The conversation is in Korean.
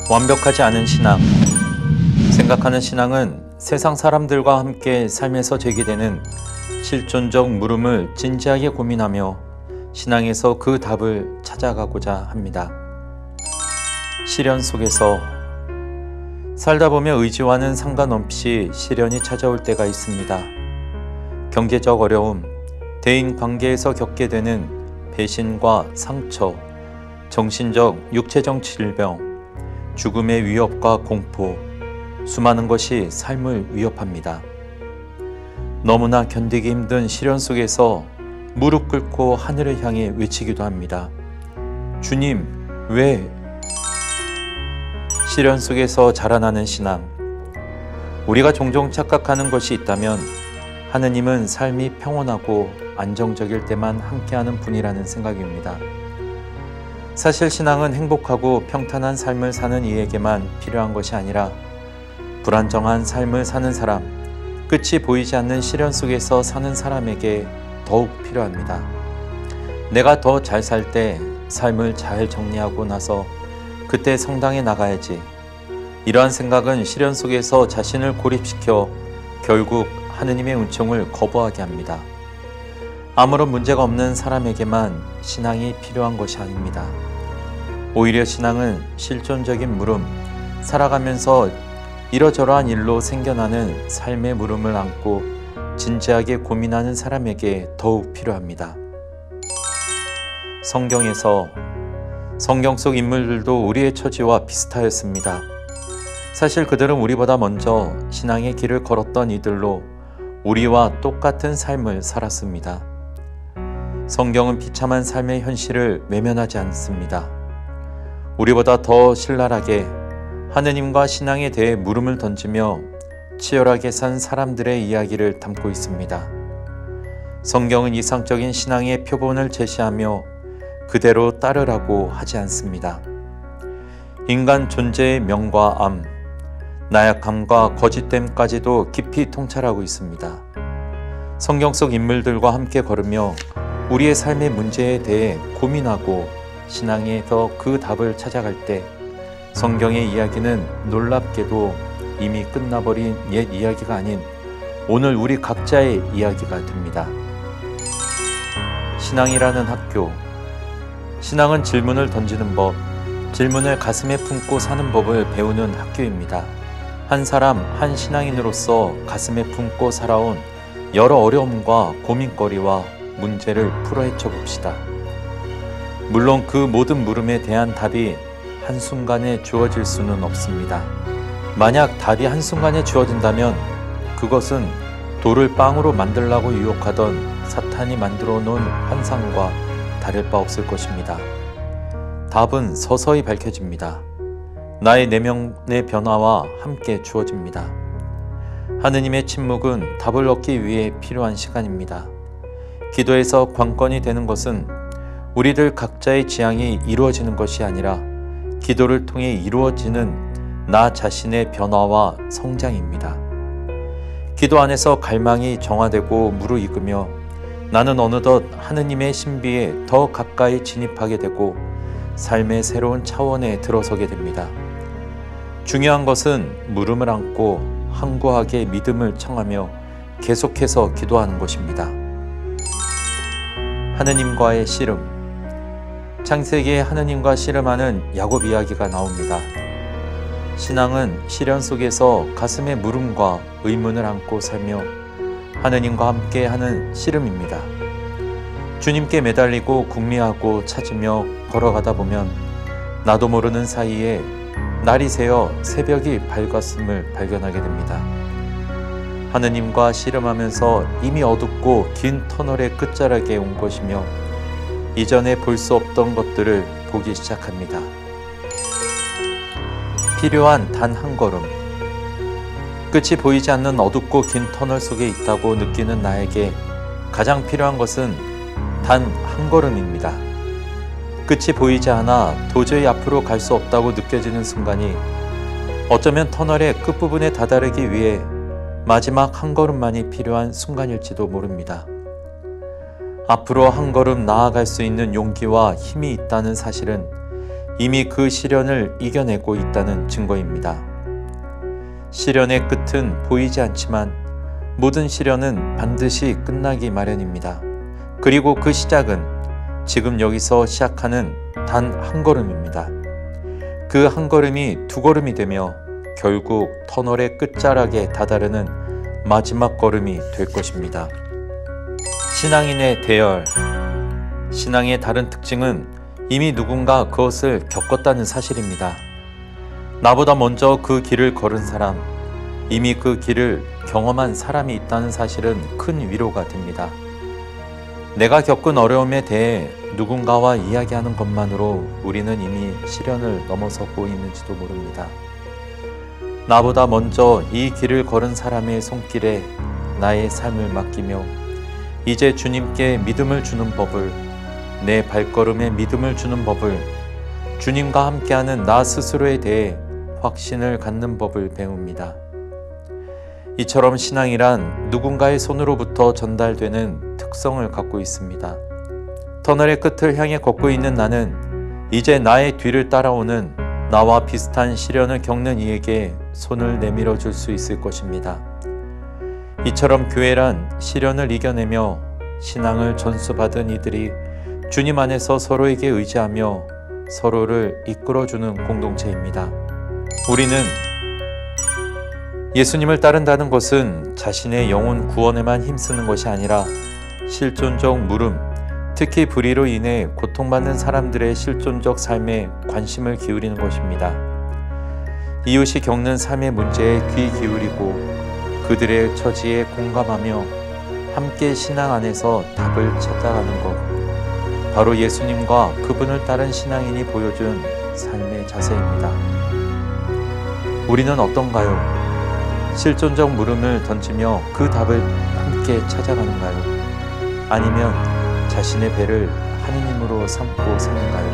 완벽하지 않은 신앙. 생각하는 신앙은 세상 사람들과 함께 삶에서 제기되는 실존적 물음을 진지하게 고민하며 신앙에서 그 답을 찾아가고자 합니다. 시련 속에서 살다 보면 의지와는 상관없이 시련이 찾아올 때가 있습니다. 경제적 어려움, 대인 관계에서 겪게 되는 배신과 상처, 정신적, 육체적 질병, 죽음의 위협과 공포, 수많은 것이 삶을 위협합니다. 너무나 견디기 힘든 시련 속에서 무릎 꿇고 하늘을 향해 외치기도 합니다. 주님, 왜? 시련 속에서 자라나는 신앙. 우리가 종종 착각하는 것이 있다면 하느님은 삶이 평온하고 안정적일 때만 함께하는 분이라는 생각입니다. 사실 신앙은 행복하고 평탄한 삶을 사는 이에게만 필요한 것이 아니라 불안정한 삶을 사는 사람, 끝이 보이지 않는 시련 속에서 사는 사람에게 더욱 필요합니다. 내가 더 잘 살 때 삶을 잘 정리하고 나서 그때 성당에 나가야지. 이러한 생각은 시련 속에서 자신을 고립시켜 결국 하느님의 은총을 거부하게 합니다. 아무런 문제가 없는 사람에게만 신앙이 필요한 것이 아닙니다. 오히려 신앙은 실존적인 물음, 살아가면서 이러저러한 일로 생겨나는 삶의 물음을 안고 진지하게 고민하는 사람에게 더욱 필요합니다. 성경 속 인물들도 우리의 처지와 비슷하였습니다. 사실 그들은 우리보다 먼저 신앙의 길을 걸었던 이들로 우리와 똑같은 삶을 살았습니다. 성경은 비참한 삶의 현실을 외면하지 않습니다. 우리보다 더 신랄하게 하느님과 신앙에 대해 물음을 던지며 치열하게 산 사람들의 이야기를 담고 있습니다. 성경은 이상적인 신앙의 표본을 제시하며 그대로 따르라고 하지 않습니다. 인간 존재의 명과 암, 나약함과 거짓됨까지도 깊이 통찰하고 있습니다. 성경 속 인물들과 함께 걸으며 우리의 삶의 문제에 대해 고민하고 신앙에서 그 답을 찾아갈 때 성경의 이야기는 놀랍게도 이미 끝나버린 옛 이야기가 아닌 오늘 우리 각자의 이야기가 됩니다. 신앙이라는 학교. 신앙은 질문을 던지는 법, 질문을 가슴에 품고 사는 법을 배우는 학교입니다. 한 사람, 한 신앙인으로서 가슴에 품고 살아온 여러 어려움과 고민거리와 문제를 풀어 헤쳐 봅시다. 물론 그 모든 물음에 대한 답이 한순간에 주어질 수는 없습니다. 만약 답이 한순간에 주어진다면 그것은 돌을 빵으로 만들라고 유혹하던 사탄이 만들어 놓은 환상과 다를 바 없을 것입니다. 답은 서서히 밝혀집니다. 나의 내면의 변화와 함께 주어집니다. 하느님의 침묵은 답을 얻기 위해 필요한 시간입니다. 기도에서 관건이 되는 것은 우리들 각자의 지향이 이루어지는 것이 아니라 기도를 통해 이루어지는 나 자신의 변화와 성장입니다. 기도 안에서 갈망이 정화되고 무르익으며 나는 어느덧 하느님의 신비에 더 가까이 진입하게 되고 삶의 새로운 차원에 들어서게 됩니다. 중요한 것은 물음을 안고 항구하게 믿음을 청하며 계속해서 기도하는 것입니다. 하느님과의 씨름. 창세기에 하느님과 씨름하는 야곱 이야기가 나옵니다. 신앙은 시련 속에서 가슴에 물음과 의문을 안고 살며 하느님과 함께 하는 씨름입니다. 주님께 매달리고 궁리하고 찾으며 걸어가다 보면 나도 모르는 사이에 날이 새어 새벽이 밝았음을 발견하게 됩니다. 하느님과 씨름하면서 이미 어둡고 긴 터널의 끝자락에 온 것이며 이전에 볼 수 없던 것들을 보기 시작합니다. 필요한 단 한 걸음. 끝이 보이지 않는 어둡고 긴 터널 속에 있다고 느끼는 나에게 가장 필요한 것은 단 한 걸음입니다. 끝이 보이지 않아 도저히 앞으로 갈 수 없다고 느껴지는 순간이 어쩌면 터널의 끝부분에 다다르기 위해 마지막 한 걸음만이 필요한 순간일지도 모릅니다. 앞으로 한 걸음 나아갈 수 있는 용기와 힘이 있다는 사실은 이미 그 시련을 이겨내고 있다는 증거입니다. 시련의 끝은 보이지 않지만 모든 시련은 반드시 끝나기 마련입니다. 그리고 그 시작은 지금 여기서 시작하는 단 한 걸음입니다. 그 한 걸음이 두 걸음이 되며 결국 터널의 끝자락에 다다르는 마지막 걸음이 될 것입니다. 신앙인의 대열. 신앙의 다른 특징은 이미 누군가 그것을 겪었다는 사실입니다. 나보다 먼저 그 길을 걸은 사람, 이미 그 길을 경험한 사람이 있다는 사실은 큰 위로가 됩니다. 내가 겪은 어려움에 대해 누군가와 이야기하는 것만으로 우리는 이미 시련을 넘어서고 있는지도 모릅니다. 나보다 먼저 이 길을 걸은 사람의 손길에 나의 삶을 맡기며 이제 주님께 믿음을 주는 법을, 내 발걸음에 믿음을 주는 법을, 주님과 함께하는 나 스스로에 대해 확신을 갖는 법을 배웁니다. 이처럼 신앙이란 누군가의 손으로부터 전달되는 특성을 갖고 있습니다. 터널의 끝을 향해 걷고 있는 나는 이제 나의 뒤를 따라오는 나와 비슷한 시련을 겪는 이에게 손을 내밀어 줄 수 있을 것입니다. 이처럼 교회란 시련을 이겨내며 신앙을 전수받은 이들이 주님 안에서 서로에게 의지하며 서로를 이끌어주는 공동체입니다. 우리는 예수님을 따른다는 것은 자신의 영혼 구원에만 힘쓰는 것이 아니라 실존적 물음, 특히 불의로 인해 고통받는 사람들의 실존적 삶에 관심을 기울이는 것입니다. 이웃이 겪는 삶의 문제에 귀 기울이고 그들의 처지에 공감하며 함께 신앙 안에서 답을 찾아가는 것, 바로 예수님과 그분을 따른 신앙인이 보여준 삶의 자세입니다. 우리는 어떤가요? 실존적 물음을 던지며 그 답을 함께 찾아가는가요? 아니면 자신의 배를 하느님으로 삼고 사는가요?